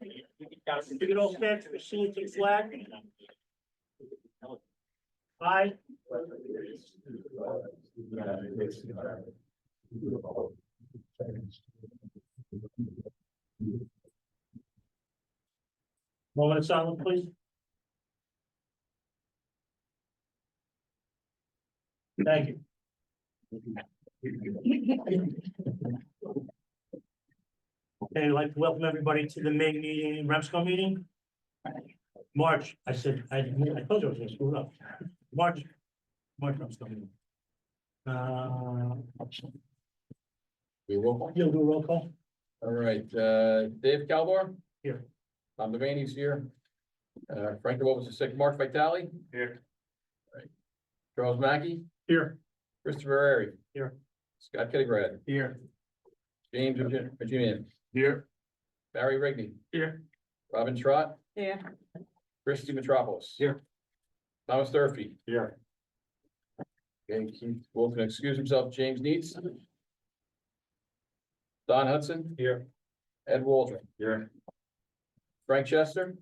Get all set, proceed to flag. Aye. Moment of silence, please. Thank you. Okay, I'd like to welcome everybody to the May meeting, REMSCO meeting. March, I told you I was gonna screw it up. March REMSCO meeting. You'll do a roll call? All right, Dave Calbar. Here. Tom Devaney's here. Frank DeWolf is sick. Mark Vitale. Here. Right. Charles Mackey. Here. Christopher Airy. Here. Scott Kittigrad. Here. James Virginia. Here. Barry Rigney. Here. Robin Trott. Yeah. Christy Metropolis. Here. Thomas Durfee. Here. Okay, Keith Wolf can excuse himself. James Neitz. Don Hudson. Here. Ed Waldron. Here. Frank Chester.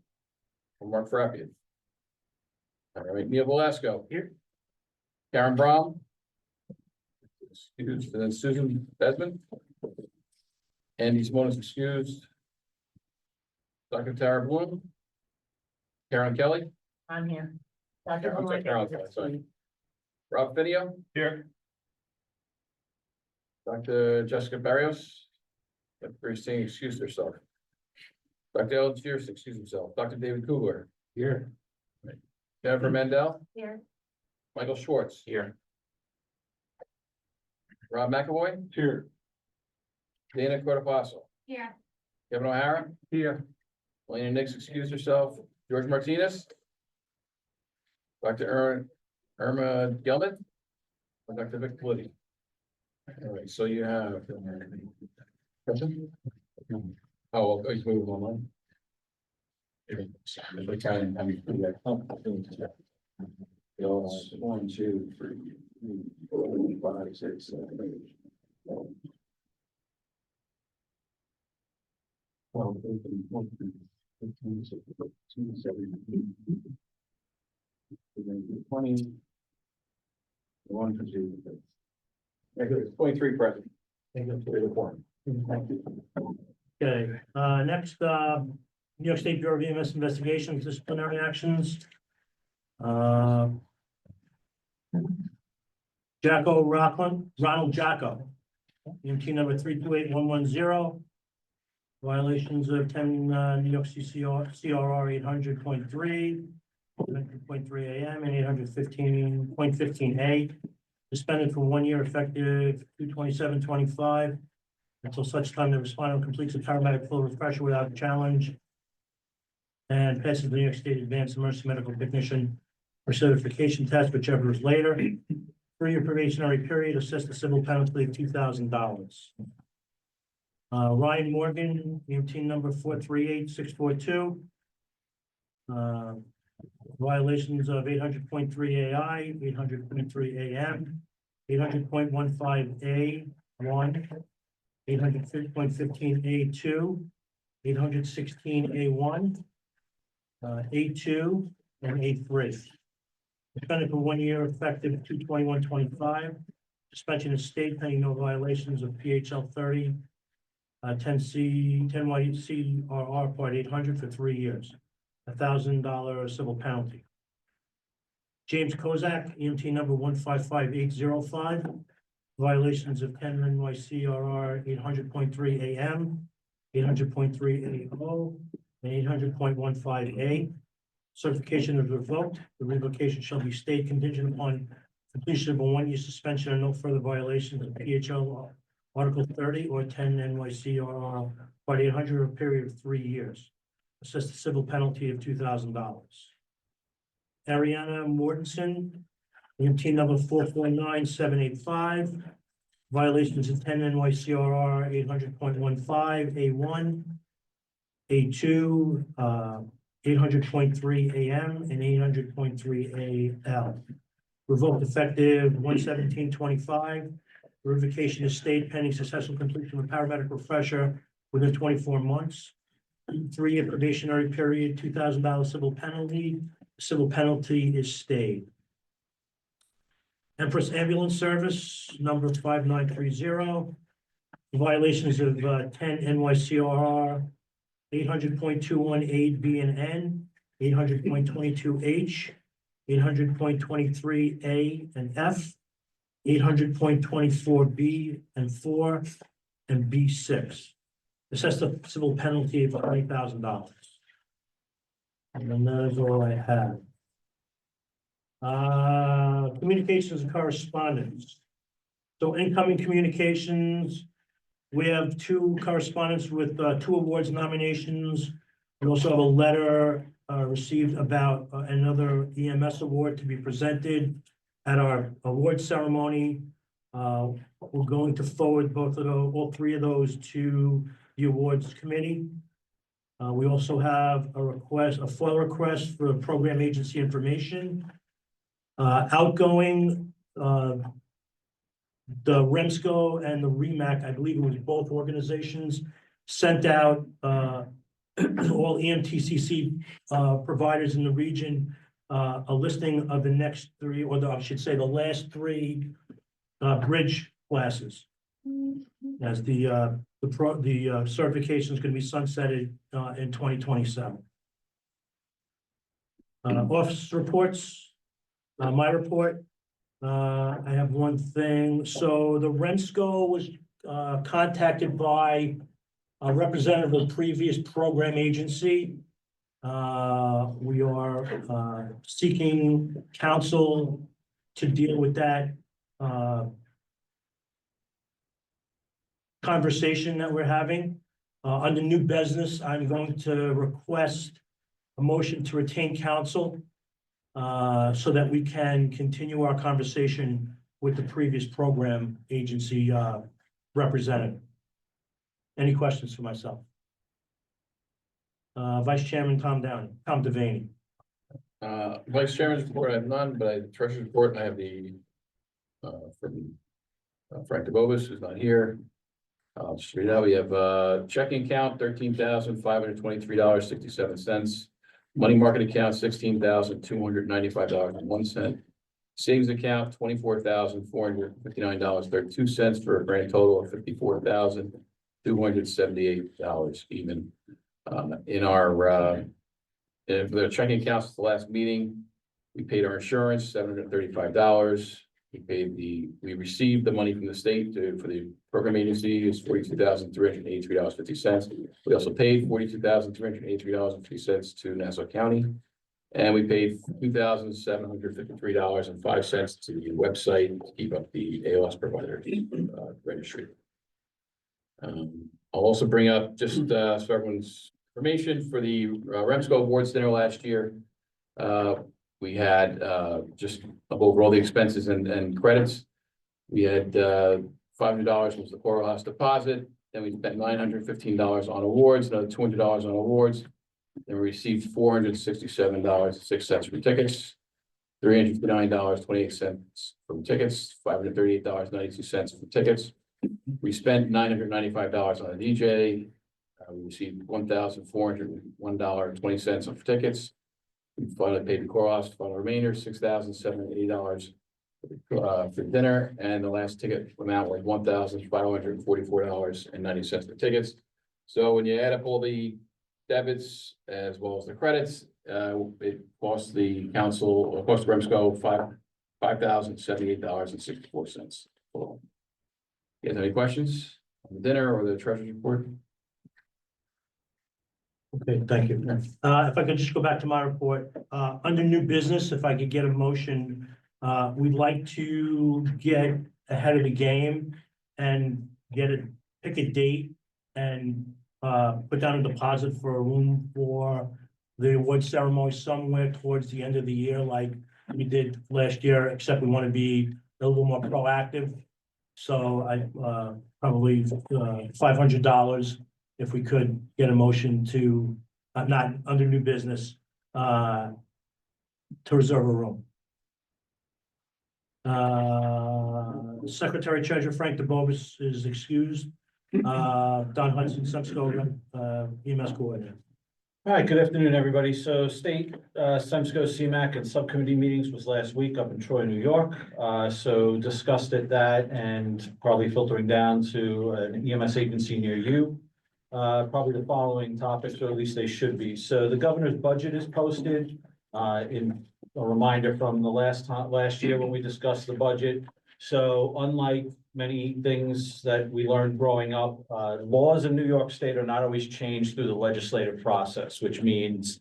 And Mark Frappian. All right, Neil Velasco. Here. Karen Brown. Excused, and then Susan Desmond. Andy Simone is excused. Dr. Tara Bloom. Karen Kelly. I'm here. Yeah, I'm sorry, Carol, sorry. Rob Finio. Here. Dr. Jessica Barrios. Christine excused herself. Dr. Ellen Shears excused himself. Dr. David Kugler. Here. Jennifer Mandel. Here. Michael Schwartz. Here. Rob McAvoy. Here. Dana Cordopasso. Here. Kevin O'Hara. Here. Elena Nix excused herself. George Martinez. Dr. Irma Gelman. And Dr. Vic Liddy. All right, so you have. Oh, he's moving on. One, two, three, 4, 5, 6, 7, 8. 12, 13, 14, 15, 16, 17, 20. 1 to 2. 23 present. Thank you. Thank you. Okay, next, New York State Bureau of EMS Investigations, disciplinary actions. Ronald Jacko, EMT number 328110. Violations of 10 New York CRR 800.3, 800.3 AM and 815.15A. Suspended for 1 year effective 2/27/25 until such time the respondent completes a paramedic full refresher without challenge and passes the New York State Advanced Emergency Medical Technician or certification test, whichever is later. 3-year probationary period, assessed a civil penalty of $2,000. Ryan Morgan, EMT number 438642. Violations of 800.3 AI, 800.3 AM, 800.15A1, 800.15A2, 816A1, A2, and A3. Suspended for 1 year effective 2/21/25. Suspension of state pending no violations of PHL 30, 10C, 10YCRR Part 800 for 3 years. $1,000 civil penalty. James Kozak, EMT number 155805. Violations of 10 NYCRR 800.3 AM, 800.3 AO, and 800.15A. Certification is revoked. The revocation shall be stayed contingent upon completion of a 1 year suspension and no further violations of PHL Article 30 or 10 NYCRR Part 800 for a period of 3 years. Assessed a civil penalty of $2,000. Ariana Mortensen, EMT number 449785. Violations of 10 NYCRR 800.15 A1, A2, 800.3 AM and 800.3 AL. Revoked effective 1/17/25. Revocation is stayed pending successful completion of a paramedic refresher within 24 months. 3-year probationary period, $2,000 civil penalty. Civil penalty is stayed. Empress Ambulance Service, number 5930. Violations of 10 NYCR 800.21 B and N, 800.22 H, 800.23 A and F, 800.24 B and 4, and B6. Assess the civil penalty of $20,000. And then that is all I have. Communications and correspondence. So incoming communications, we have 2 correspondents with 2 awards nominations. We also have a letter received about another EMS award to be presented at our award ceremony. We're going to forward all 3 of those to the awards committee. We also have a FOIL request for program agency information. Outgoing, the REMSCO and the REMAC, I believe it was both organizations, sent out all EMTCC providers in the region a listing of the next 3, or I should say the last 3 bridge classes. As the certification is going to be sunsetted in 2027. Office reports, my report. I have one thing. So the REMSCO was contacted by a representative of the previous program agency. We are seeking counsel to deal with that conversation that we're having. Under new business, I'm going to request a motion to retain counsel so that we can continue our conversation with the previous program agency representative. Any questions for myself? Vice Chairman Tom Devaney. Vice Chairman's report, I have none, but I have the Treasurer's report, and I have the from Frank DeBovis, who's not here. I'll just read it out. We have checking account, $13,523.67. Money market account, $16,295.01. Savings account, $24,459.32 for a grand total of $54,278 even. In our the checking accounts at the last meeting, we paid our insurance, $735. We received the money from the state for the program agency is $42,383.50. We also paid $42,383.50 to Nassau County. And we paid $2,753.05 to the website to keep up the ALS provider registry. I'll also bring up just so everyone's information for the REMSCO Awards dinner last year. We had just over all the expenses and credits. We had $500 was the courthouse deposit. Then we spent $915 on awards, another $200 on awards. Then we received $467.06 from tickets, $359.28 from tickets, $538.92 from tickets. We spent $995 on a DJ. We received $1,401.20 on tickets. We finally paid the courthouse, final remainder, $6,780 for dinner, and the last ticket amount was $1,544.90 for tickets. So when you add up all the debits as well as the credits, it costs the council, or cost REMSCO $5,078.64. You guys have any questions on the dinner or the treasurer's report? Okay, thank you. If I could just go back to my report, under new business, if I could get a motion, we'd like to get ahead of the game and pick a date and put down a deposit for a room for the award ceremony somewhere towards the end of the year, like we did last year, except we want to be a little more proactive. So I probably $500 if we could get a motion to not under new business to reserve a room. Secretary Treasurer Frank DeBovis is excused. Don Hudson, SEMSCO, EMS coordinator. All right, good afternoon, everybody. So state, SEMSCO, CMAC and subcommittee meetings was last week up in Troy, New York. So discussed at that and probably filtering down to an EMS agency near you. Probably the following topics, or at least they should be. So the governor's budget is posted. In a reminder from the last year when we discussed the budget. So unlike many things that we learned growing up, laws in New York State are not always changed through the legislative process, which means,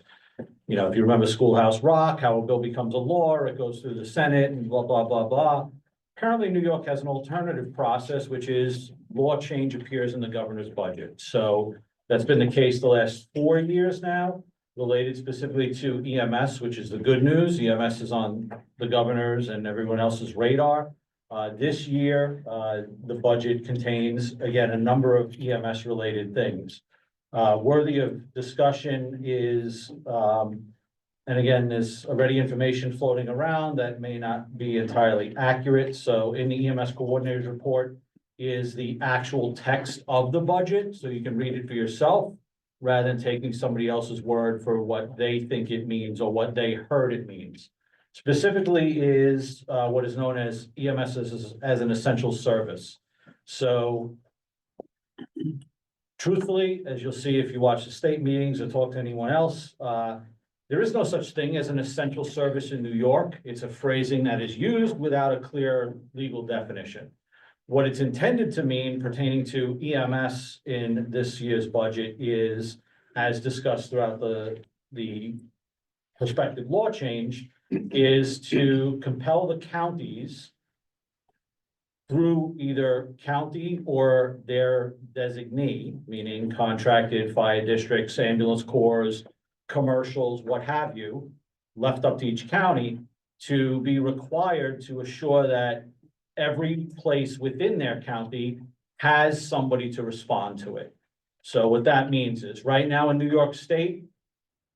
you know, if you remember Schoolhouse Rock, how a bill becomes a law, it goes through the Senate and blah, blah, blah, blah. Currently, New York has an alternative process, which is law change appears in the governor's budget. So that's been the case the last 4 years now, related specifically to EMS, which is the good news. EMS is on the governor's and everyone else's radar. This year, the budget contains, again, a number of EMS related things. Worthy of discussion is, and again, there's already information floating around that may not be entirely accurate. So in the EMS coordinator's report is the actual text of the budget, so you can read it for yourself rather than taking somebody else's word for what they think it means or what they heard it means. Specifically is what is known as EMS as an essential service. So truthfully, as you'll see if you watch the state meetings or talk to anyone else, there is no such thing as an essential service in New York. It's a phrasing that is used without a clear legal definition. What it's intended to mean pertaining to EMS in this year's budget is, as discussed throughout the prospective law change, is to compel the counties through either county or their designee, meaning contracted fire districts, ambulance corps, commercials, what have you, left up to each county to be required to assure that every place within their county has somebody to respond to it. So what that means is right now in New York State,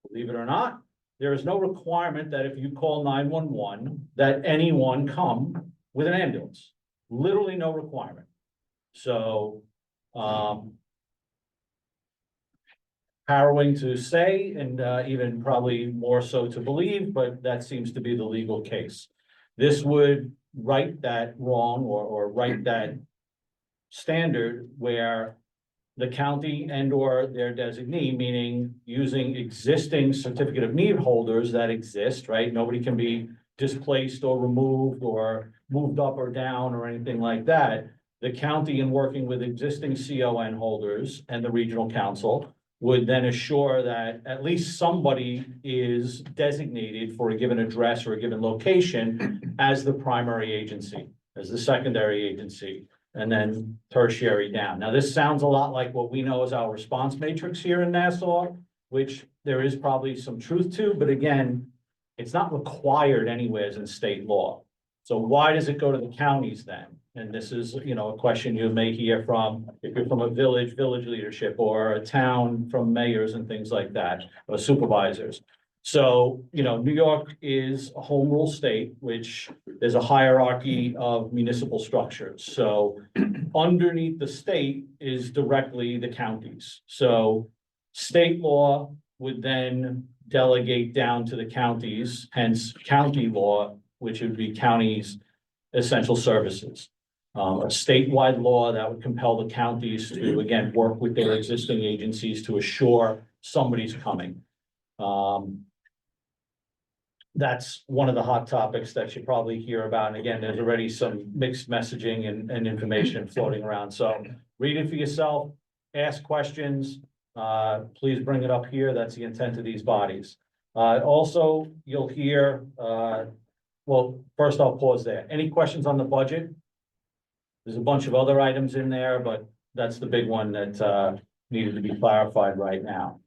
believe it or not, there is no requirement that if you call 911, that anyone come with an ambulance. Literally no requirement. So, harrowing to say, and even probably more so to believe, but that seems to be the legal case. This would right that wrong or right that standard where the county and or their designee, meaning using existing certificate of need holders that exist, right? Nobody can be displaced or removed or moved up or down or anything like that. The county, in working with existing CON holders and the regional council, would then assure that at least somebody is designated for a given address or a given location as the primary agency, as the secondary agency, and then tertiary down. Now, this sounds a lot like what we know as our response matrix here in Nassau, which there is probably some truth to, but again, it's not required anywhere in state law. So why does it go to the counties then? And this is, you know, a question you may hear from, if you're from a village leadership, or a town from mayors and things like that, or supervisors. So, you know, New York is a home rule state, which there's a hierarchy of municipal structures. So underneath the state is directly the counties. So state law would then delegate down to the counties, hence county law, which would be counties' essential services. A statewide law that would compel the counties to, again, work with their existing agencies to assure somebody's coming. That's one of the hot topics that you probably hear about. And again, there's already some mixed messaging and information floating around. So read it for yourself, ask questions. Please bring it up here. That's the intent of these bodies. Also, you'll hear, well, first I'll pause there. Any questions on the budget? There's a bunch of other items in there, but that's the big one that needed to be clarified right now.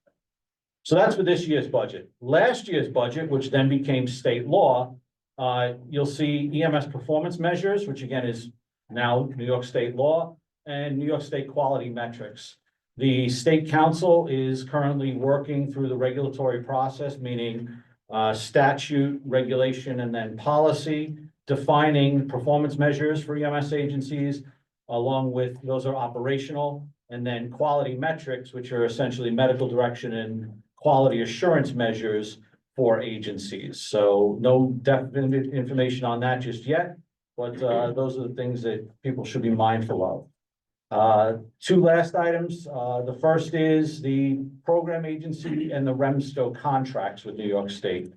So that's for this year's budget. Last year's budget, which then became state law, you'll see EMS performance measures, which again is now New York State law, and New York State quality metrics. The state council is currently working through the regulatory process, meaning statute, regulation, and then policy, defining performance measures for EMS agencies, along with, those are operational, and then quality metrics, which are essentially medical direction and quality assurance measures for agencies. So no definite information on that just yet, but those are the things that people should be mindful of. Two last items. The first is the program agency and the REMSCO contracts with New York State.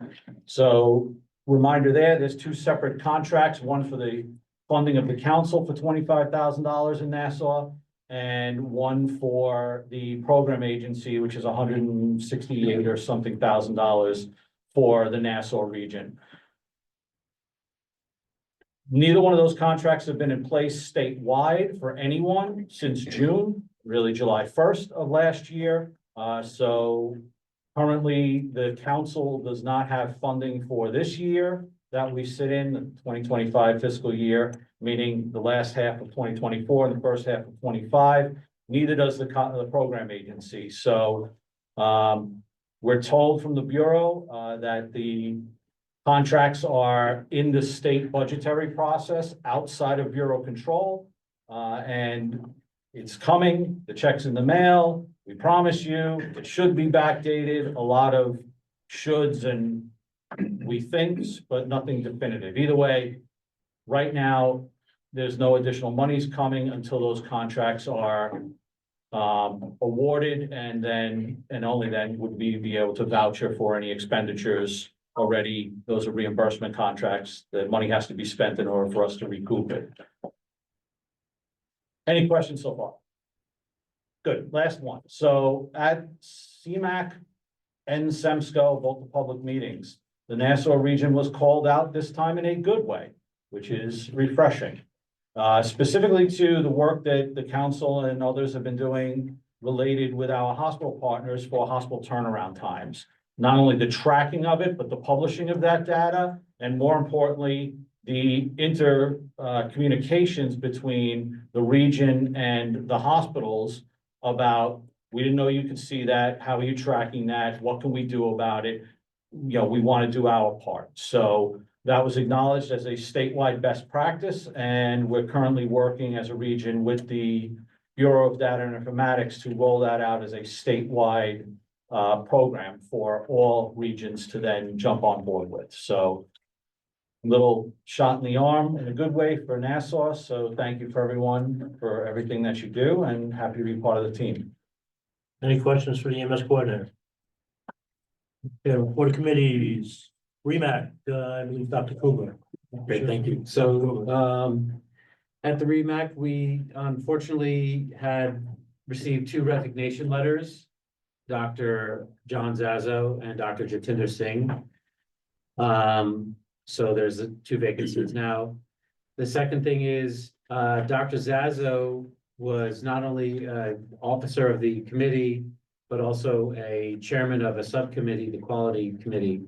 So reminder there's two separate contracts, one for the funding of the council for $25,000 in Nassau, and one for the program agency, which is $168 or something thousand for the Nassau region. Neither one of those contracts have been in place statewide for anyone since June, really July 1st of last year. So currently, the council does not have funding for this year that we sit in, the 2025 fiscal year, meaning the last half of 2024 and the first half of 25. Neither does the program agency. So we're told from the Bureau that the contracts are in the state budgetary process outside of Bureau control. And it's coming, the check's in the mail, we promise you, it should be backdated, a lot of shoulds and we thinks, but nothing definitive. Either way, right now, there's no additional monies coming until those contracts are awarded, and only then would we be able to voucher for any expenditures already. Those are reimbursement contracts. The money has to be spent in order for us to recoup it. Any questions so far? Good, last one. So at CMAC and REMSCO, both the public meetings, the Nassau region was called out this time in a good way, which is refreshing. Specifically to the work that the council and others have been doing related with our hospital partners for hospital turnaround times. Not only the tracking of it, but the publishing of that data, and more importantly, the communications between the region and the hospitals about, we didn't know you could see that, how are you tracking that, what can we do about it? You know, we want to do our part. So that was acknowledged as a statewide best practice, and we're currently working as a region with the Bureau of Data and Informatics to roll that out as a statewide program for all regions to then jump on board with. So little shot in the arm in a good way for Nassau. So thank you for everyone for everything that you do, and happy to be part of the team. Any questions for the EMS coordinator? Okay, report of committees, REMAC, I believe Dr. Kugler. Great, thank you. So, at the REMAC, we unfortunately had received two resignation letters, Dr. John Zazo and Dr. Jatinder Singh. So there's two vacancies now. The second thing is, Dr. Zazo was not only an officer of the committee, but also a chairman of a subcommittee, the quality committee.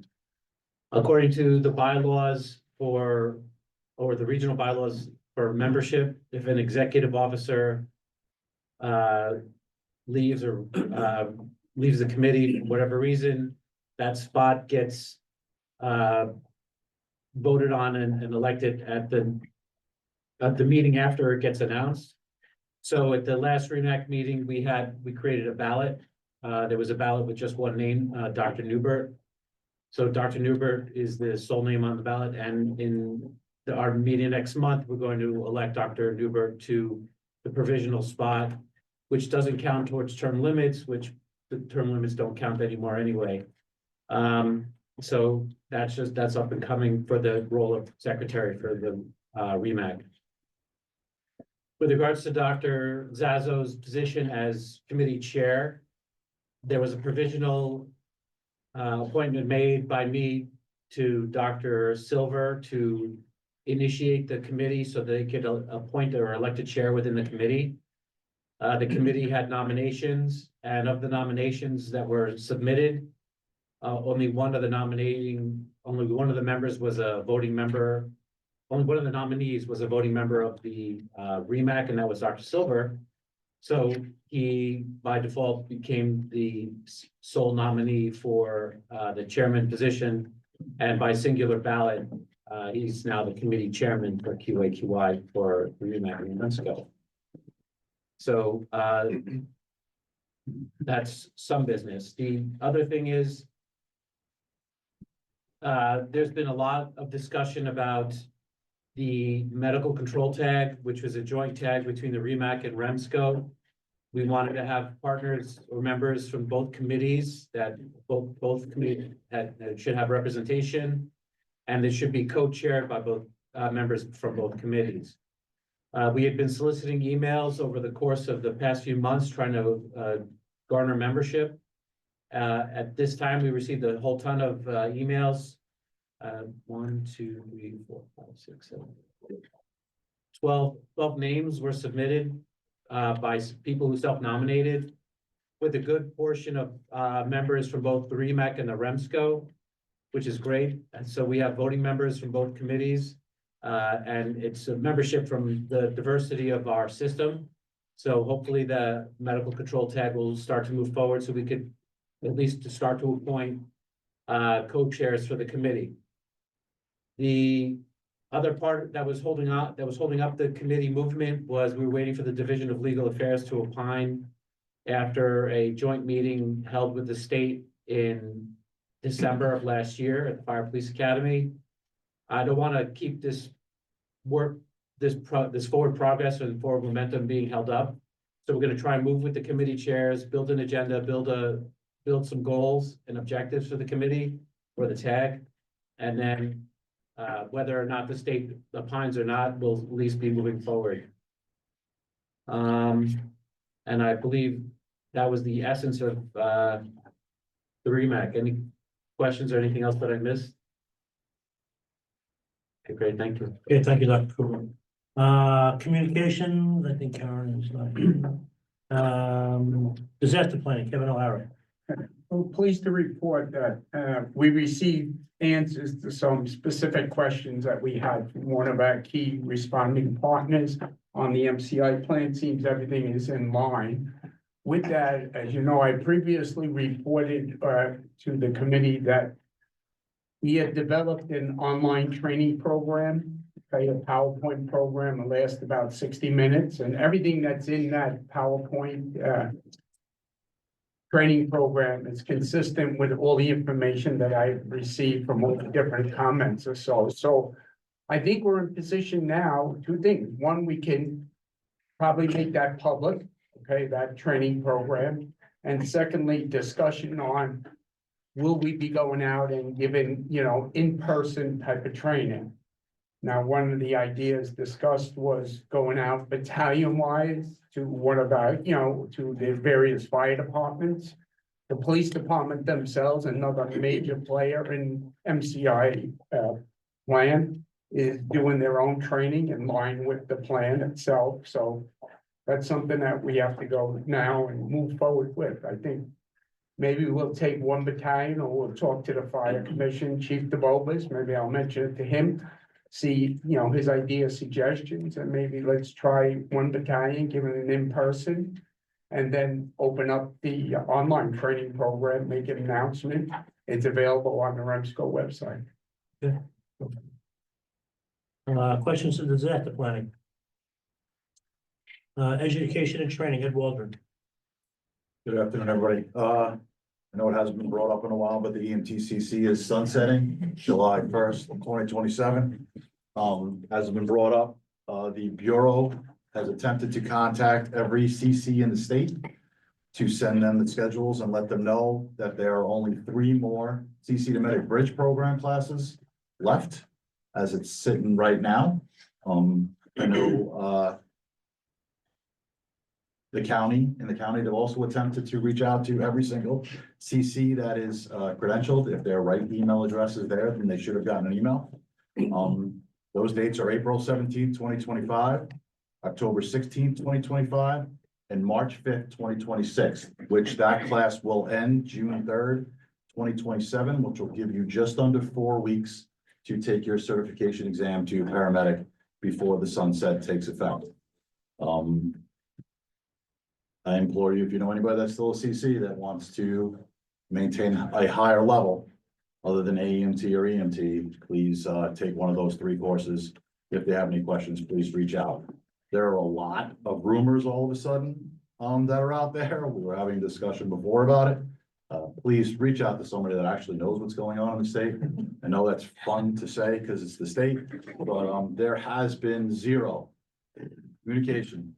According to the bylaws or the regional bylaws for membership, if an executive officer leaves the committee for whatever reason, that spot gets voted on and elected at the meeting after it gets announced. So at the last REMAC meeting, we created a ballot. There was a ballot with just one name, Dr. Newbert. So Dr. Newbert is the sole name on the ballot, and in our meeting next month, we're going to elect Dr. Newbert to the provisional spot, which doesn't count towards term limits, which the term limits don't count anymore anyway. So that's up and coming for the role of secretary for the REMAC. With regards to Dr. Zazo's position as committee chair, there was a provisional appointment made by me to Dr. Silver to initiate the committee so they could appoint or elect a chair within the committee. The committee had nominations, and of the nominations that were submitted, only one of the members was a voting member. Only one of the nominees was a voting member of the REMAC, and that was Dr. Silver. So he, by default, became the sole nominee for the chairman position. And by singular ballot, he's now the committee chairman for QAQI for REMAC and REMSCO. So, that's some business. The other thing is, there's been a lot of discussion about the medical control tag, which was a joint tag between the REMAC and REMSCO. We wanted to have partners or members from both committees that both committees should have representation. And it should be co-chaired by both members from both committees. We had been soliciting emails over the course of the past few months, trying to garner membership. At this time, we received a whole ton of emails. 1, 2, 3, 4, 5, 6, 7, 12 names were submitted by people who self-nominated, with a good portion of members from both the REMAC and the REMSCO, which is great. And so we have voting members from both committees, and it's a membership from the diversity of our system. So hopefully the medical control tag will start to move forward, so we could at least start to appoint co-chairs for the committee. The other part that was holding up the committee movement was we were waiting for the Division of Legal Affairs to opine after a joint meeting held with the state in December of last year at the Fire Police Academy. I don't want to keep this forward progress and forward momentum being held up. So we're going to try and move with the committee chairs, build an agenda, build some goals and objectives for the committee for the tag. And then whether or not the state opines or not, we'll at least be moving forward. And I believe that was the essence of the REMAC. Any questions or anything else that I missed? Okay, great, thank you. Okay, thank you, Dr. Cooper. Communications, I think Karen is not here. Disaster planning, Kevin O'Hara. Well, pleased to report that we received answers to some specific questions that we had from one of our key responding partners on the MCI plan. Seems everything is in line. With that, as you know, I previously reported to the committee that we had developed an online training program, a PowerPoint program that lasts about 60 minutes, and everything that's in that PowerPoint training program is consistent with all the information that I've received from all the different comments or so. So I think we're in position now, two things. One, we can probably make that public, okay, that training program. And secondly, discussion on, will we be going out and giving, in-person type of training? Now, one of the ideas discussed was going out battalion-wise to one of our, to the various fire departments. The police department themselves, another major player in MCI plan, is doing their own training in line with the plan itself. So that's something that we have to go now and move forward with. I think maybe we'll take one battalion, or we'll talk to the fire commission, Chief DeBobas, maybe I'll mention it to him. See, his ideas, suggestions, and maybe let's try one battalion, give it an in-person. And then open up the online training program, make an announcement. It's available on the REMSCO website. Questions to disaster planning? Education and training, Ed Waldron. Good afternoon, everybody. I know it hasn't been brought up in a while, but the EMTCC is sunsetting July 1st, 2027. Hasn't been brought up. The Bureau has attempted to contact every CC in the state to send them the schedules and let them know that there are only 3 more CC to Medic Bridge program classes left as it's sitting right now. I know the county, they've also attempted to reach out to every single CC that is credentialed. If their right email address is there, then they should have gotten an email. Those dates are April 17th, 2025, October 16th, 2025, and March 5th, 2026, which that class will end June 3rd, 2027, which will give you just under 4 weeks to take your certification exam to paramedic before the sunset takes effect. I implore you, if you know anybody that's still a CC that wants to maintain a higher level other than AEMT or EMT, please take one of those 3 courses. If they have any questions, please reach out. There are a lot of rumors all of a sudden, that are out there. We were having a discussion before about it. Please reach out to somebody that actually knows what's going on in the state. I know that's fun to say because it's the state, but, there has been zero communication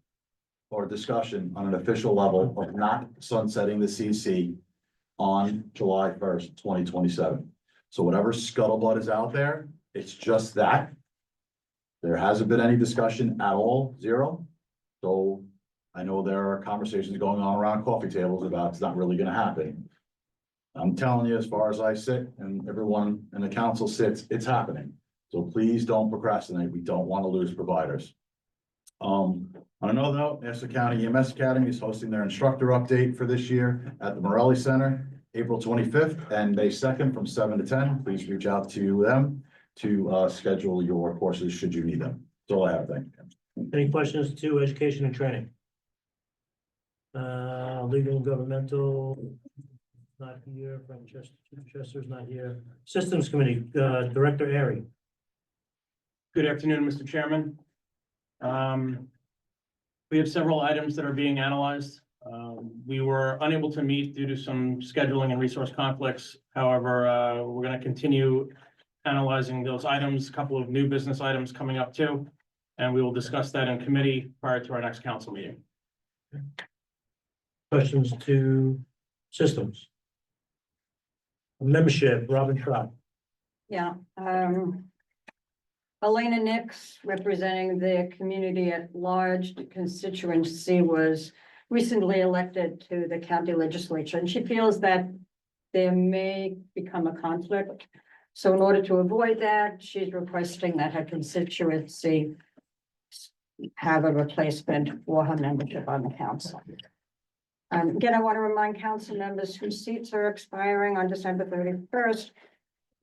or discussion on an official level of not sunsetting the CC on July 1st, 2027. So whatever scuttlebutt is out there, it's just that. There hasn't been any discussion at all, zero. So I know there are conversations going on around coffee tables about it's not really gonna happen. I'm telling you, as far as I sit and everyone in the council sits, it's happening. So please don't procrastinate. We don't want to lose providers. On another note, Nassau County EMS Academy is hosting their instructor update for this year at the Morelli Center, April 25th and May 2nd from 7 to 10. Please reach out to them to schedule your courses should you need them. That's all I have. Thank you. Any questions to education and training? Legal and governmental, not here, Chester's not here. Systems Committee, Director Airy. Good afternoon, Mr. Chairman. We have several items that are being analyzed. We were unable to meet due to some scheduling and resource conflicts. However, we're going to continue analyzing those items, a couple of new business items coming up too. And we will discuss that in committee prior to our next council meeting. Questions to systems? Membership, Robin Trott. Yeah, Elena Nix, representing the community at large constituency, was recently elected to the county legislature, and she feels that there may become a conflict. So in order to avoid that, she's requesting that her constituency have a replacement for her membership on the council. Again, I want to remind council members whose seats are expiring on December 31st.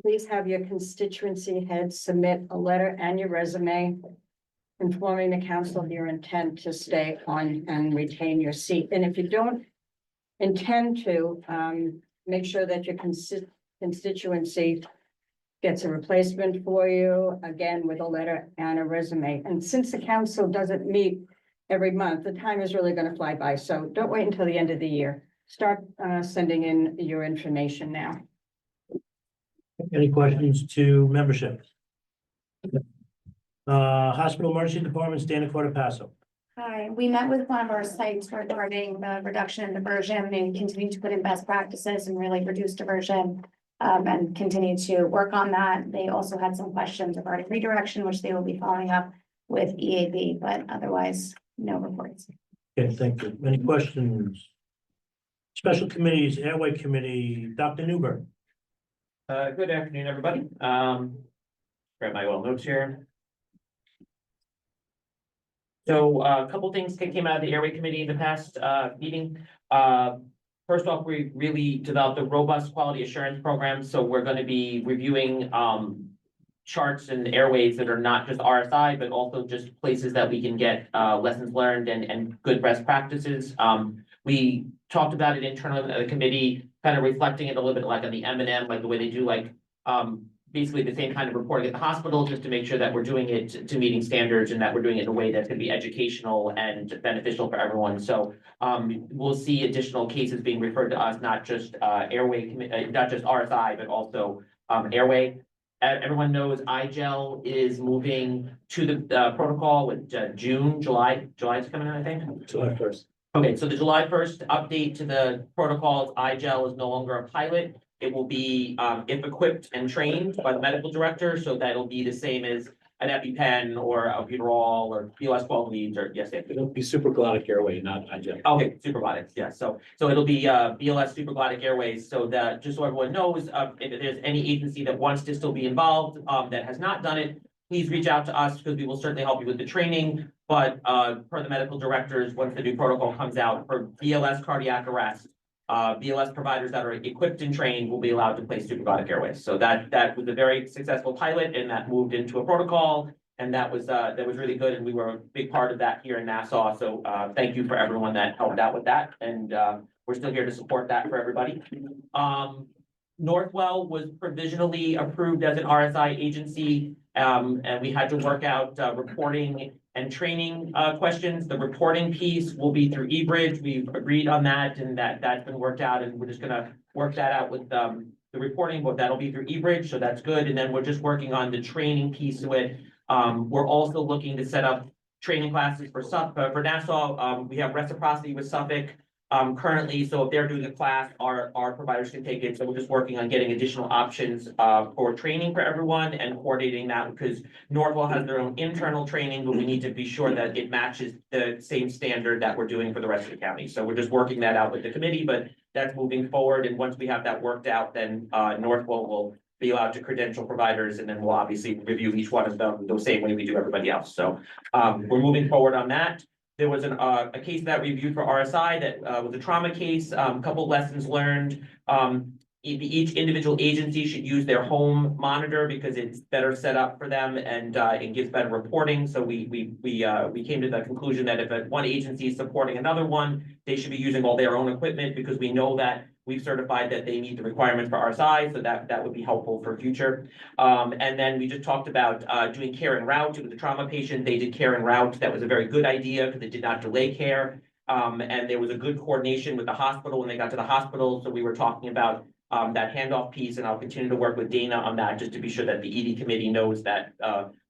Please have your constituency head submit a letter and your resume informing the council of your intent to stay on and retain your seat. And if you don't intend to, make sure that your constituency gets a replacement for you, again, with a letter and a resume. And since the council doesn't meet every month, the time is really going to fly by. So don't wait until the end of the year. Start sending in your information now. Any questions to membership? Hospital Emergency Department, Dana Cordopasso. Hi, we met with one of our sites regarding the reduction in diversion and continue to put in best practices and really reduce diversion. And continue to work on that. They also had some questions regarding redirection, which they will be following up with EAB, but otherwise, no reports. Okay, thank you. Any questions? Special committees, Airway Committee, Dr. Newberg. Good afternoon, everybody. Grab my notes here. So a couple things came out of the Airway Committee in the past meeting. First off, we really developed a robust quality assurance program, so we're going to be reviewing charts and airways that are not just RSI, but also just places that we can get lessons learned and good best practices. We talked about it internally at the committee, kind of reflecting it a little bit like on the M&M, like the way they do like basically the same kind of reporting at the hospital, just to make sure that we're doing it to meeting standards and that we're doing it in a way that's going to be educational and beneficial for everyone. So we'll see additional cases being referred to us, not just airway, not just RSI, but also airway. Everyone knows iGel is moving to the protocol with July is coming in, I think. July 1st. Okay, so the July 1st update to the protocols, iGel is no longer a pilot. It will be, if equipped and trained by the medical director, so that'll be the same as an EpiPen or a Buterol or BLS 12 leads or yes. It'll be supraglottic airway, not IGL. Okay, supraglottic, yeah, so it'll be BLS supraglottic airways, so that, just so everyone knows, if there's any agency that wants to still be involved, that has not done it, please reach out to us, because we will certainly help you with the training, but per the medical directors, once the new protocol comes out for BLS cardiac arrest, BLS providers that are equipped and trained will be allowed to place supraglottic airways. So that was a very successful pilot, and that moved into a protocol, and that was really good, and we were a big part of that here in Nassau. So thank you for everyone that helped out with that, and we're still here to support that for everybody. Northwell was provisionally approved as an RSI agency. And we had to work out, reporting and training, questions. The reporting piece will be through eBridge. We've agreed on that and that's been worked out and we're just gonna work that out with, the reporting, but that'll be through eBridge, so that's good. And then we're just working on the training piece of it. We're also looking to set up training classes for Nassau. We have reciprocity with Suffolk currently, so if they're doing a class, our providers can take it. So we're just working on getting additional options for training for everyone and coordinating that because Northwell has their own internal training, but we need to be sure that it matches the same standard that we're doing for the rest of the county. So we're just working that out with the committee, but that's moving forward. And once we have that worked out, then Northwell will be allowed to credential providers, and then we'll obviously review each one of them the same way we do everybody else. So we're moving forward on that. There was a case that reviewed for RSI that was a trauma case, a couple lessons learned. Each individual agency should use their home monitor because it's better set up for them and it gives better reporting. So we came to the conclusion that if one agency is supporting another one, they should be using all their own equipment because we know that we've certified that they meet the requirements for RSI, so that would be helpful for future. And then we just talked about doing care en route. It was a trauma patient. They did care en route. That was a very good idea because it did not delay care. And there was a good coordination with the hospital when they got to the hospital. So we were talking about that handoff piece, and I'll continue to work with Dana on that just to be sure that the ED committee knows that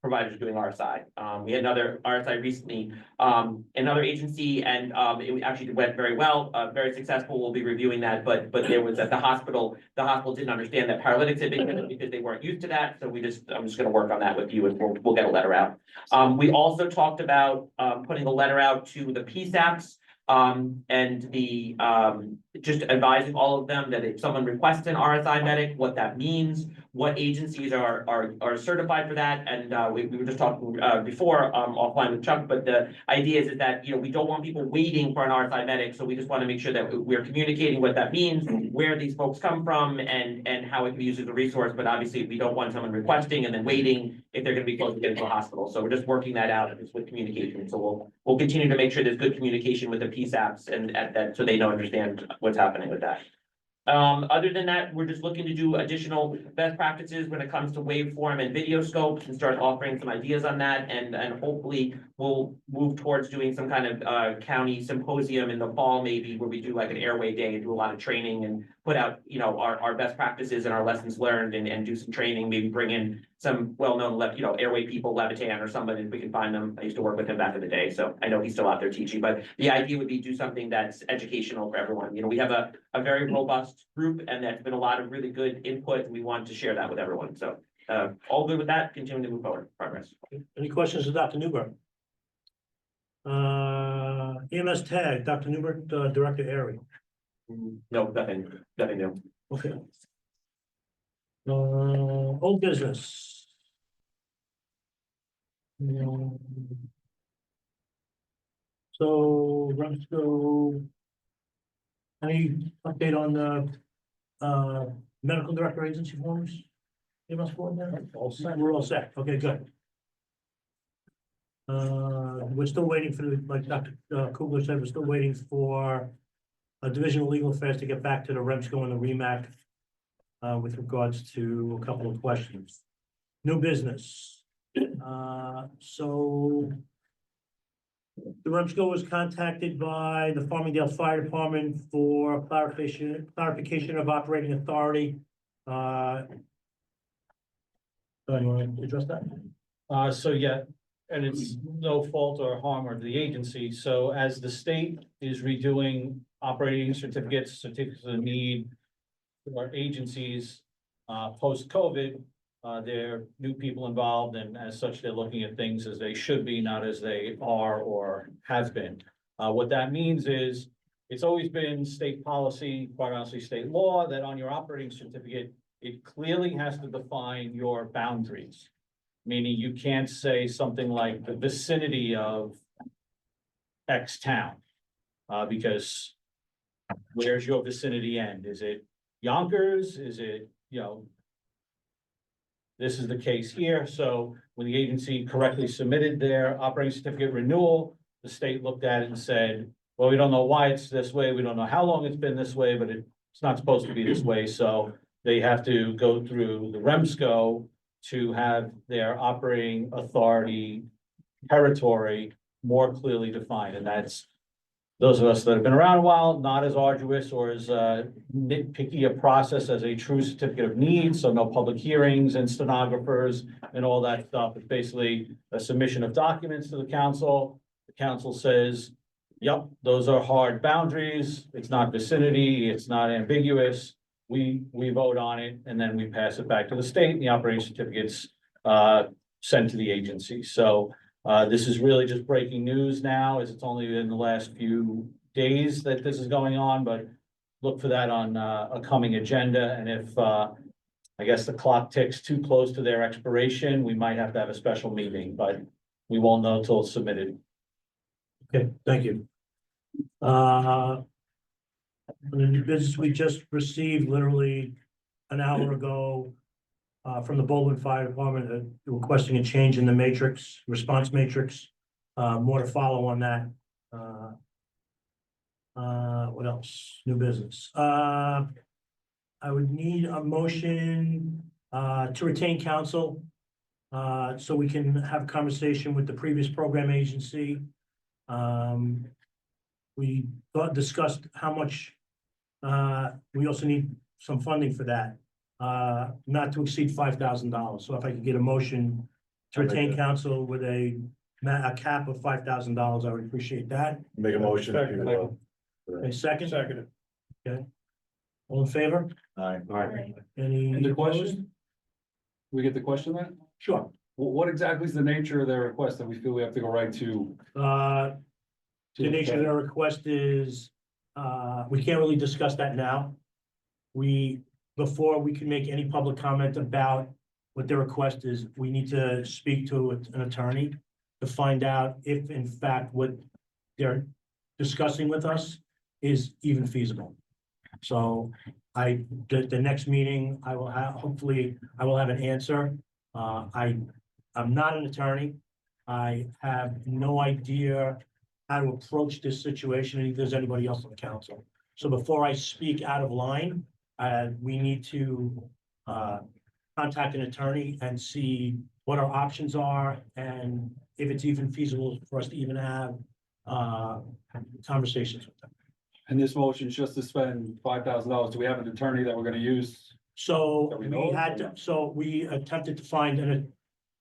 providers are doing RSI. We had another RSI recently, another agency, and it actually went very well, very successful. We'll be reviewing that, but there was at the hospital didn't understand that paralytics had been given because they weren't used to that. So I'm just going to work on that with you, and we'll get a letter out. We also talked about putting a letter out to the PSAPs. And the, just advising all of them that if someone requests an RSI medic, what that means, what agencies are certified for that. And, we were just talking, before, offline with Chuck, but the idea is that, you know, we don't want people waiting for an RSI medic. So we just want to make sure that we're communicating what that means, where these folks come from and how it can be used as a resource. But obviously we don't want someone requesting and then waiting if they're going to be close to getting to a hospital. So we're just working that out with communication. So we'll continue to make sure there's good communication with the PSAPs and at that, so they know, understand what's happening with that. Other than that, we're just looking to do additional best practices when it comes to waveform and video scopes and start offering some ideas on that. And hopefully we'll move towards doing some kind of county symposium in the fall, maybe where we do like an airway day and do a lot of training and put out, you know, our best practices and our lessons learned and do some training, maybe bring in some well-known, airway people, Levitan or somebody, if we can find them. I used to work with him back in the day, so I know he's still out there teaching, but the idea would be do something that's educational for everyone. You know, we have a very robust group and there's been a lot of really good input and we want to share that with everyone. So all good with that, continuing to move forward, progress. Any questions of Dr. Newberg? EMS tag, Dr. Newberg, Director Airy. No, nothing new. Okay. Old business. So REMSCO. Any update on the medical director agency forms? EMS form there? All set. We're all set. Okay, good. We're still waiting for the, like Dr. Kugler said, we're still waiting for a Division of Legal Affairs to get back to the REMSCO and the REMAC with regards to a couple of questions. New business. So the REMSCO was contacted by the Farmingdale Fire Department for clarification of operating authority. Do you want to address that? So yeah, and it's no fault or harm of the agency. So as the state is redoing operating certificates of need for agencies, post-COVID, there are new people involved, and as such, they're looking at things as they should be, not as they are or have been. What that means is, it's always been state policy, quite honestly, state law, that on your operating certificate, it clearly has to define your boundaries. Meaning you can't say something like the vicinity of X town, because where's your vicinity end? Is it Yonkers? Is it, this is the case here. So when the agency correctly submitted their operating certificate renewal, the state looked at it and said, well, we don't know why it's this way. We don't know how long it's been this way, but it's not supposed to be this way. So they have to go through the REMSCO to have their operating authority territory more clearly defined, and that's those of us that have been around a while, not as arduous or as nitpicky a process as a true certificate of need, so no public hearings and stenographers and all that stuff. It's basically a submission of documents to the council. The council says, yep, those are hard boundaries, it's not vicinity, it's not ambiguous. We vote on it, and then we pass it back to the state, and the operating certificates sent to the agency. So this is really just breaking news now, as it's only in the last few days that this is going on, but look for that on a coming agenda. And if I guess the clock ticks too close to their expiration, we might have to have a special meeting, but we won't know till it's submitted. Okay, thank you. The new business we just received literally an hour ago from the Baldwin Fire Department requesting a change in the matrix, response matrix. More to follow on that. What else? New business. I would need a motion to retain counsel so we can have a conversation with the previous program agency. We discussed how much we also need some funding for that. Not to exceed $5,000. So if I could get a motion to retain counsel with a cap of $5,000, I would appreciate that. Make a motion. A second? Second. Okay. All in favor? Aye. Any And the opposed? question? We get the question then? Sure. What exactly is the nature of their request that we feel we have to go right to? The nature of their request is, we can't really discuss that now. Before we can make any public comment about what their request is, we need to speak to an attorney to find out if in fact what they're discussing with us is even feasible. So the next meeting, I will have, hopefully, I will have an answer. I'm not an attorney. I have no idea how to approach this situation, and if there's anybody else on the council. So before I speak out of line, we need to contact an attorney and see what our options are and if it's even feasible for us to even have conversations with them. And this motion is just to spend $5,000. Do we have an attorney that we're gonna use? So That we know of? so we attempted to find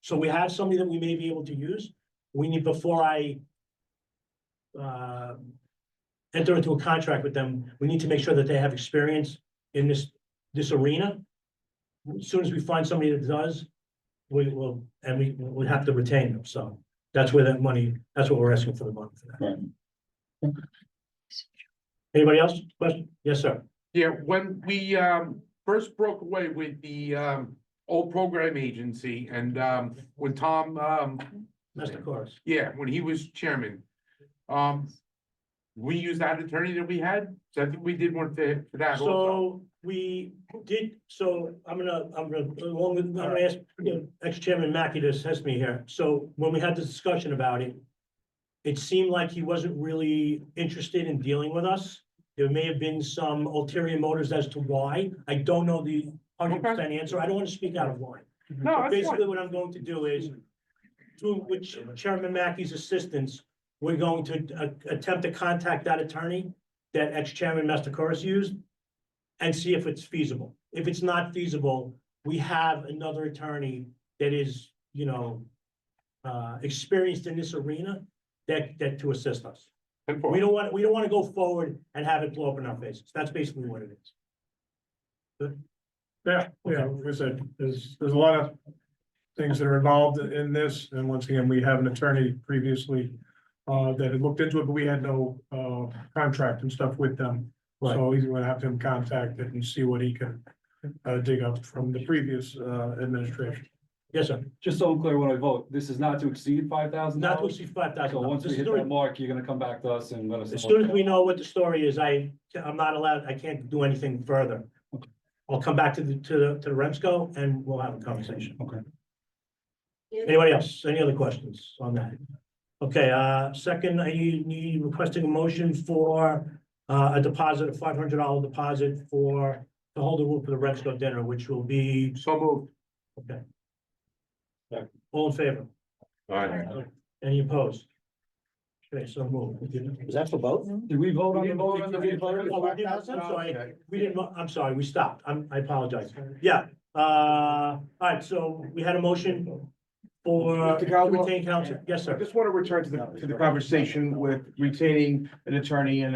so we have somebody that we may be able to use. We need, before I enter into a contract with them, we need to make sure that they have experience in this arena. As soon as we find somebody that does, we have to retain them. So that's where that money, that's what we're asking for the money for that. Right. Anybody else? Question? Yes, sir. Yeah, when we first broke away with the old program agency and when Tom Mr. Corus. yeah, when he was chairman. We used that attorney that we had, so I think we did one for that also. So we did, so I'm gonna ask ex-chairman Mackey to assist me here. So when we had this discussion about it, it seemed like he wasn't really interested in dealing with us. There may have been some ulterior motives as to why. I don't know the 100% answer. I don't want to speak out of line. No, that's Basically, fine. what I'm going to do is, through Chairman Mackey's assistance, we're going to attempt to contact that attorney that ex-chairman Mastacoris used and see if it's feasible. If it's not feasible, we have another attorney that is, experienced in this arena that to assist us. We don't want to go forward and have it blow up in our faces. That's basically what it is. Good? Yeah, like I said, there's a lot of things that are involved in this, and once again, we have an attorney previously that had looked into it, but we had no contract and stuff with them. So he's gonna have him contact it and see what he can dig up from the previous administration. Yes, sir. Just so I'm clear when I vote, this is not to exceed $5,000? Not to exceed $5,000. So once we hit that mark, you're gonna come back to us and let us know. As soon as we know what the story is, I'm not allowed, I can't do anything further. I'll come back to the REMSCO and we'll have a conversation. Okay. Anybody else? Any other questions on that? Okay, second, I need requesting a motion for a deposit, a $500 deposit for to hold the room for the REMSCO dinner, which will be, So moved. okay. All in favor? All right. Any opposed? Okay, so moved. Is that for both? Did we vote on the vote on the? Oh, we did not, I'm sorry, we didn't, I'm sorry, we stopped, I apologize. Yeah, all right, so we had a motion for, Mr. to Caldwell? retain counsel, yes, I sir. just want to return to the conversation with retaining an attorney and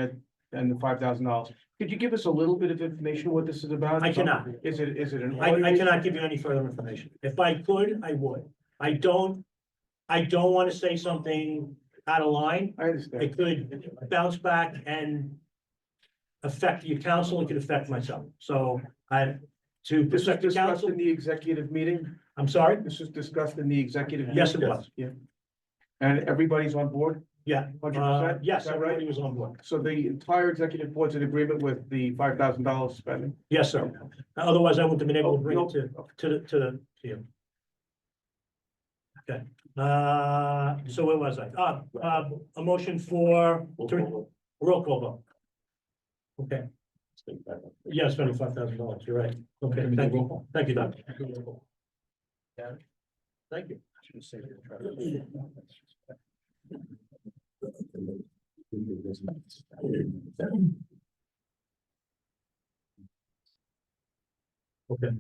the $5,000. Could you give us a little bit of information what this is about? I cannot. Is it an? I cannot give you any further information. If I could, I would. I don't want to say something out of line. I understand. It could bounce back and affect your counsel, it could affect myself. So to This was protect the discussed counsel, in the executive meeting? I'm sorry? This was discussed in the executive? Yes, it meeting? was. Yeah. And everybody's on board? Yeah, 100%? yes, Is that right? everybody was on board. So the entire executive board's in agreement with the $5,000 spending? Yes, sir. Otherwise, I wouldn't have been able Oh, to bring no. it to you. Okay, so where was I? A motion for, roll call vote. Okay, yeah, spending $5,000, you're right. Okay, thank you, thank you, Doc. Thank you. Okay.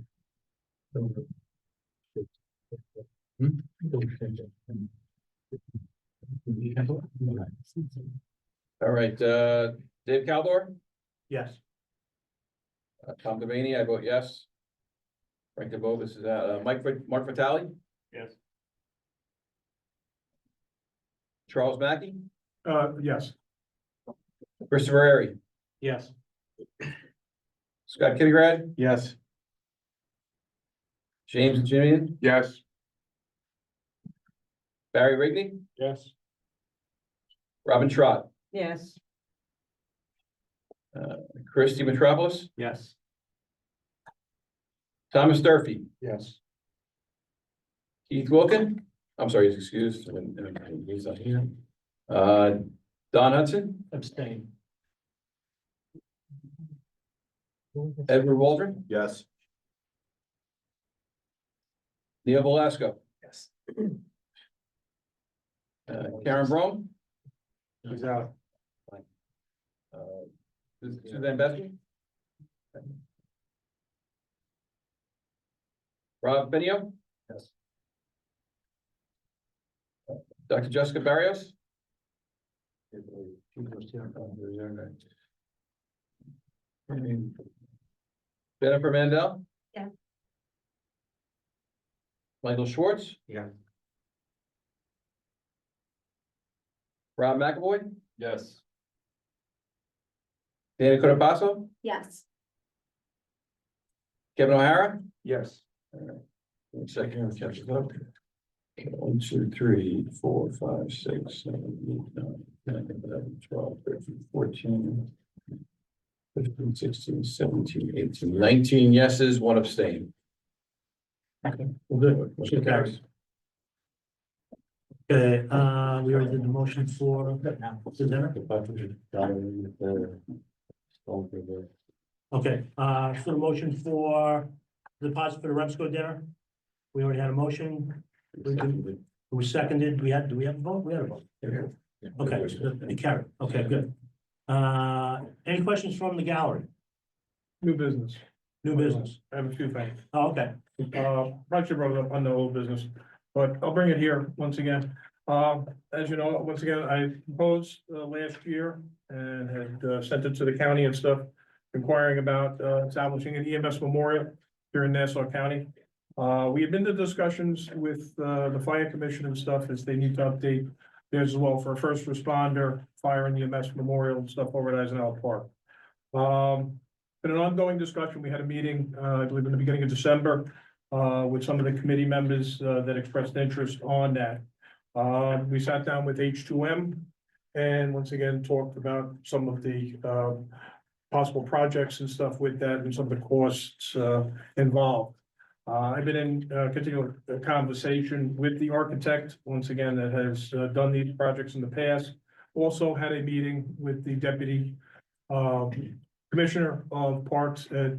All right, Dave Caldor, Yes, Tom Devaney, I vote yes. Frank DeVoe, this is, Mark Vitale, Yes. Charles Mackey, Yes. Christopher Airy, Yes. Scott Kittigrad, Yes. James Jimian, Yes. Barry Rigney, Yes. Robin Trott, Yes, Christie Metropolis, Yes. Thomas Durfee, Yes. Keith Wilkin, I'm sorry, he's excused, he's not here. Don Hudson, abstain. Edward Waldron, Yes. Neil Velasco, Yes. Karen Brome, He's out. Suzanne Bessie. Rob Benio. Yes. Dr. Jessica Barrios. Jennifer Mandel. Yeah. Michael Schwartz. Yeah. Rob McAvoy, Yes. Danny Cotapasso, Yes. Kevin O'Hara. Yes. One second, I'll catch it up. 1, 2, 3, 4, 5, 6, 7, 8, 9, 10, 11, 12, 13, 14, 15, 16, 17, 18, 19 yeses, 1 abstain. Okay, well, good. Motion carries. Okay, we already did the motion for the dinner. Okay, for the motion for the deposit for the REMSCO dinner. We already had a motion. It was seconded. Do we have a vote? We had a vote. Okay, it carried. Okay, good. Any questions from the gallery? New business. New business? I have a few things. Oh, okay. Probably should brought it up on the old business, but I'll bring it here once again. As you know, once again, I proposed last year and had sent it to the county and stuff, inquiring about establishing an EMS memorial here in Nassau County. We have been to discussions with the fire commission and stuff as they need to update theirs as well for a first responder, fire and EMS memorial and stuff over at Eisenhower Park. Been an ongoing discussion. We had a meeting, I believe in the beginning of December, with some of the committee members that expressed interest on that. We sat down with H2M and once again talked about some of the possible projects and stuff with that and some of the costs involved. I've been in continual conversation with the architect, once again, that has done these projects in the past. Also had a meeting with the deputy Commissioner of Parks at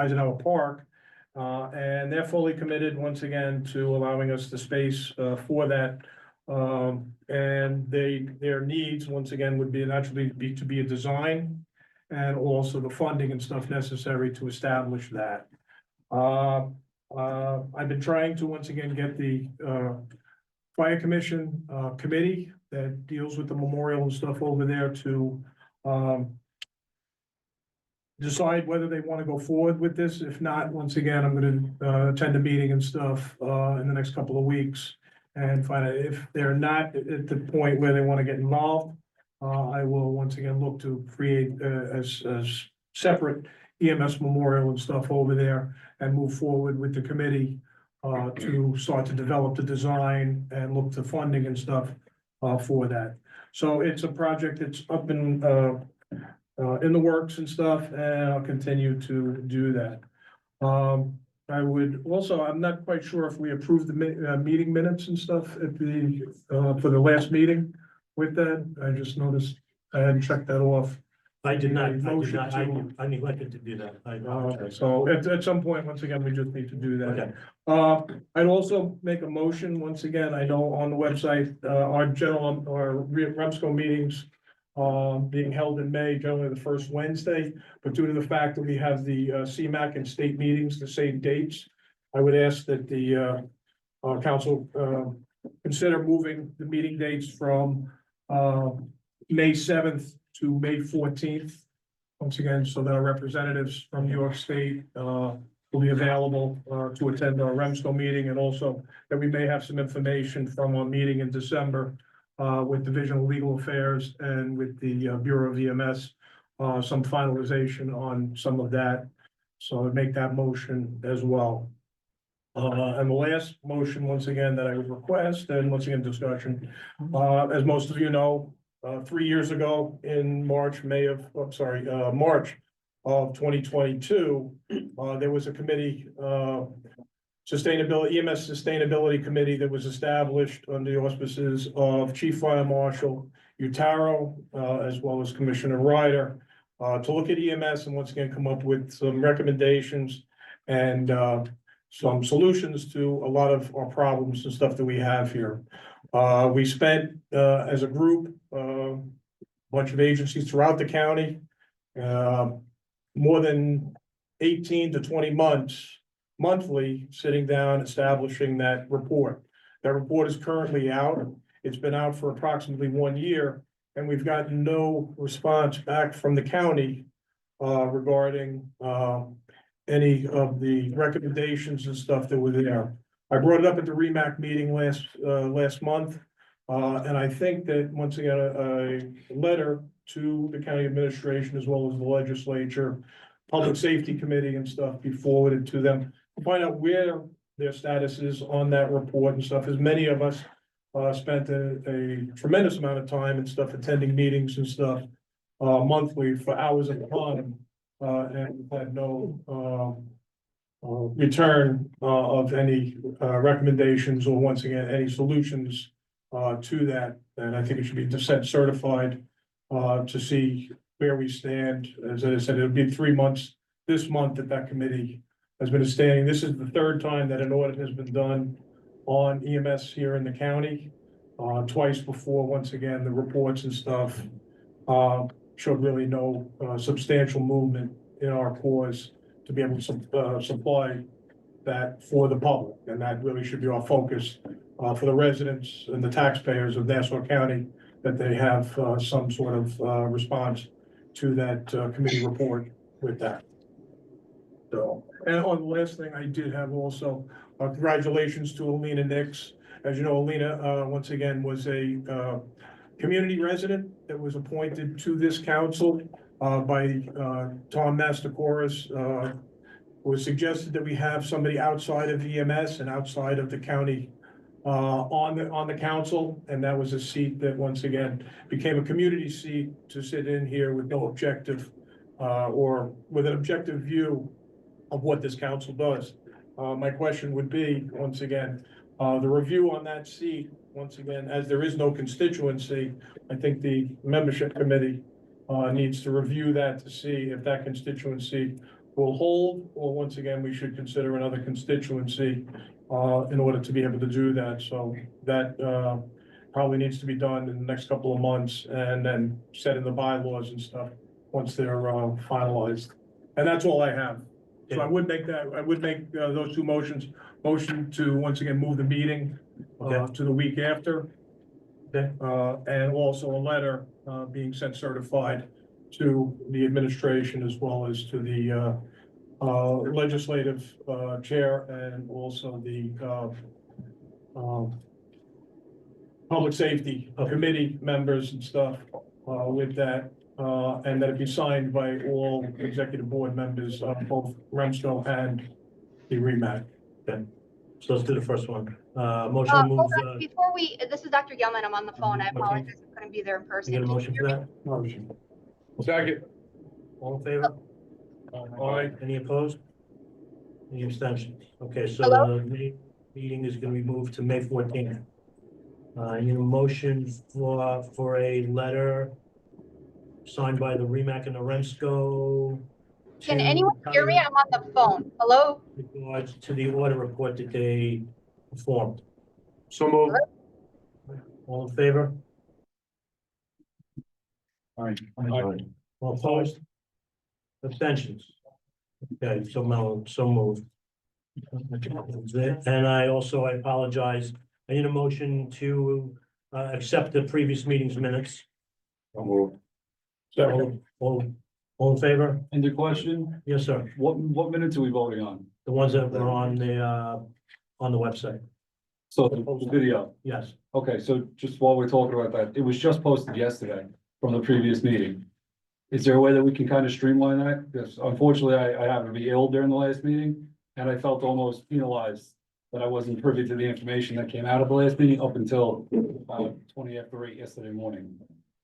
Eisenhower Park. And they're fully committed once again to allowing us the space for that. And their needs, once again, would be naturally to be a design and also the funding and stuff necessary to establish that. I've been trying to once again get the Fire Commission committee that deals with the memorial and stuff over there to decide whether they want to go forward with this. If not, once again, I'm gonna attend a meeting and stuff in the next couple of weeks and find out if they're not at the point where they want to get involved. I will once again look to create as separate EMS memorial and stuff over there and move forward with the committee to start to develop the design and look to funding and stuff for that. So it's a project that's up in the works and stuff, and I'll continue to do that. I would also, I'm not quite sure if we approved the meeting minutes and stuff at the for the last meeting with that. I just noticed I hadn't checked that off. I did not, Motion to- I neglected to do that. I apologize. So at some point, once again, we just need to do that. Okay. I'd also make a motion, once again, I know on the website, our REMSCO meetings being held in May, generally the first Wednesday, but due to the fact that we have the CMAC and state meetings, the same dates, I would ask that the council consider moving the meeting dates from May 7th to May 14th. Once again, so that our representatives from New York State will be available to attend our REMSCO meeting, and also that we may have some information from our meeting in December with Division of Legal Affairs and with the Bureau of EMS, some finalization on some of that. So I'd make that motion as well. And the last motion, once again, that I would request, and once again, discussion, as most of you know, 3 years ago in March of 2022, there was a committee, EMS Sustainability Committee that was established under the auspices of Chief Fire Marshal Utaro, as well as Commissioner Ryder, to look at EMS and once again come up with some recommendations and some solutions to a lot of our problems and stuff that we have here. We spent as a group, a bunch of agencies throughout the county, more than 18 to 20 months monthly, sitting down, establishing that report. That report is currently out. It's been out for approximately 1 year, and we've gotten no response back from the county regarding any of the recommendations and stuff that were there. I brought it up at the REMAC meeting last month, and I think that once again, a letter to the county administration as well as the legislature, Public Safety Committee and stuff be forwarded to them, find out where their status is on that report and stuff, as many of us spent a tremendous amount of time and stuff attending meetings and stuff monthly for hours at a time, and had no return of any recommendations or once again, any solutions to that. And I think it should be sent certified to see where we stand. As I said, it'll be 3 months this month that committee has been standing. This is the third time that an audit has been done on EMS here in the county. Twice before, once again, the reports and stuff showed really no substantial movement in our cause to be able to supply that for the public. And that really should be our focus for the residents and the taxpayers of Nassau County, that they have some sort of response to that committee report with that. So, and on the last thing, I did have also congratulations to Alina Nix. As you know, Alina, once again, was a community resident that was appointed to this council by Tom Mastakoris. It was suggested that we have somebody outside of EMS and outside of the county on the council, and that was a seat that once again became a community seat to sit in here with no objective or with an objective view of what this council does. My question would be, once again, the review on that seat, once again, as there is no constituency, I think the membership committee needs to review that to see if that constituency will hold, or once again, we should consider another constituency in order to be able to do that. So that probably needs to be done in the next couple of months and then set in the bylaws and stuff once they're finalized. And that's all I have. So I would make those two motions, motion to once again move the meeting to the week after. Okay. And also a letter being sent certified to the administration as well as to the legislative chair and also the public safety committee members and stuff with that. And that it be signed by all executive board members, both REMSCO and the REMAC. So let's do the first one. Motion to move, Hold on, before we, this is Dr. Gilman, I'm on the phone, I okay. apologize, I couldn't be there in person. you get a Can you motion for hear me? that? Motion. Second. All in favor? All right, any opposed? Any abstentions? Okay, so Hello? the meeting is gonna be moved to May 14th. I need a motion for a letter signed by the REMAC and the REMSCO. Can to anyone hear me? I'm on the phone. Hello? regards to the audit report that they performed. So moved. All in favor? All right. All opposed? Abstentions? Okay, so moved. And I apologize. I need a motion to accept the previous meeting's minutes. All in favor? And the question, Yes, sir. what minutes are we voting on? The ones that were on the website. So the video. Yes. Okay, so just while we're talking about that, it was just posted yesterday from the previous meeting. Is there a way that we can kind of streamline that? Because unfortunately, I happened to be ill during the last meeting and I felt almost penalized that I wasn't privy to the information that came out of the last meeting up until 20 after 8 yesterday morning.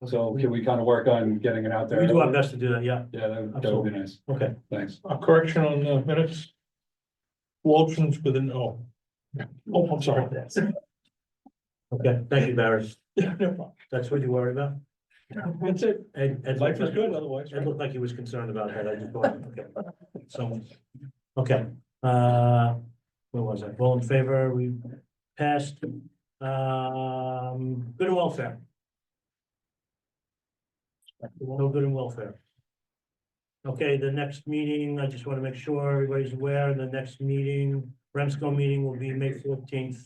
So can we kind of work on getting it out there? We do our best to do that, yeah. Yeah, that would be nice. Okay. Thanks. A correction on the minutes. Walton's with an O. Oh, I'm sorry. Okay, thank you, Barry. That's what you worried about? That's it. Ed Life is good otherwise. It looked like he was concerned about that. I just thought, okay. So, okay, where was I? All in favor? We passed, good and welfare. No good and welfare. Okay, the next meeting, I just want to make sure everybody's aware, the next meeting, REMSCO meeting will be May 14th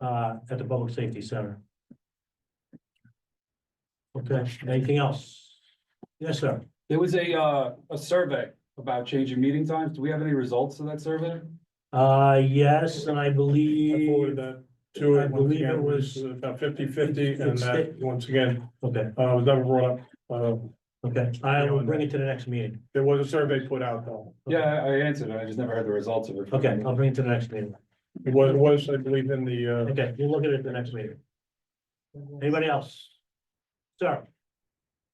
at the Public Safety Center. Okay, anything else? Yes, sir. There was a survey about changing meeting times. Do we have any results of that survey? Yes, and I I believe, forwarded that to I it. Once believe again, it was- about 50-50 and It's- that, once again, okay, was never brought up. okay, I will bring it to the next meeting. There was a survey put out though. Yeah, I answered it. I just never heard the results of it. Okay, I'll bring it to the next meeting. It was, I believe, in the, Okay, we'll look at it at the next meeting. Anybody else? Sir,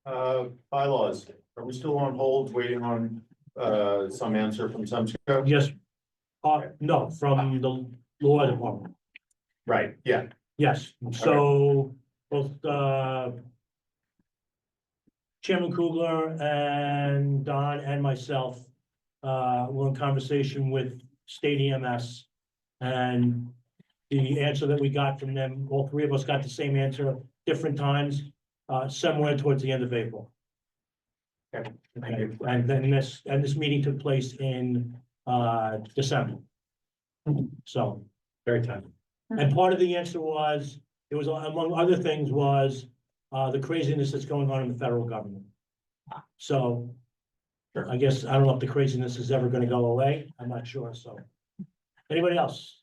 Bylaws, are we still on hold, waiting on, some answer from REMSCO? yes, no, from the law department, Right, yeah, yes, so both, Chairman Kugler and Don and myself, were in conversation with State EMS. And the answer that we got from them, all three of us got the same answer, different times, somewhere towards the end of April. Okay, thank Okay, you. and then this meeting took place in, December. So, very timely. And part of the answer was, it was, among other things, was, the craziness that's going on in the federal government. So, I guess, I don't know if the craziness is ever gonna go away, I'm not sure, so. Anybody else?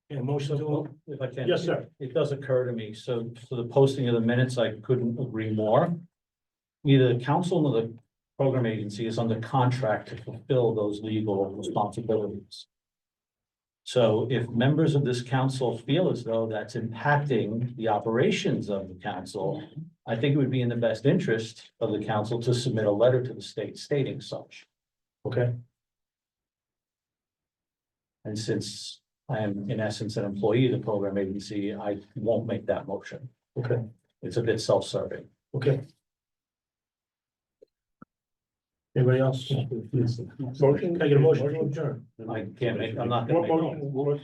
Yeah, motion to, If I can. yes, sir. It does occur to me, so for the posting of the minutes, I couldn't agree more. Neither the council nor the program agency is under contract to fulfill those legal responsibilities. So if members of this council feel as though that's impacting the operations of the council, I think it would be in the best interest of the council to submit a letter to the state stating such. Okay, And since I am in essence an employee of the program agency, I won't make that motion. okay, It's a bit self-serving. okay. Anybody else? Motion? Can I get a motion to adjourn? I can't make, I'm not gonna What make. motion was?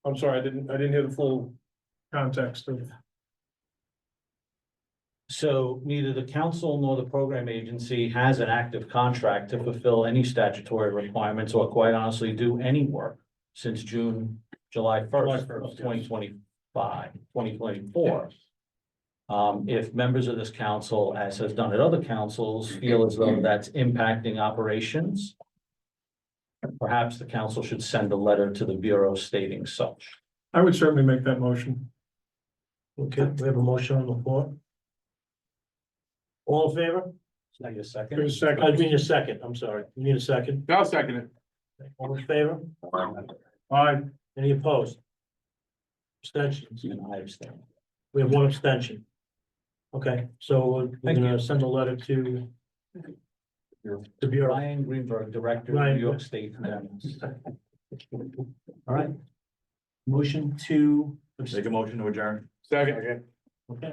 I'm sorry, I didn't hear the full context of. So neither the council nor the program agency has an active contract to fulfill any statutory requirements or quite honestly do any work since July first of 2024. If members of this council, as has done at other councils, feel as though that's impacting operations, perhaps the council should send a letter to the Bureau stating such. I would certainly make that motion. Okay, we have a motion on the floor. All in favor? Can I get a Give a second? second. I need a second, I'm sorry. You need a second? I'll second it. All in favor? Aye. Any opposed? Abstentions? And I abstain. We have one abstention. Okay, so we're Thank gonna you. send a letter to the Bureau. Ryan Greenberg, Director of Ryan. New York State. Environment. All right. Motion to. Make a motion to adjourn. Second. Okay.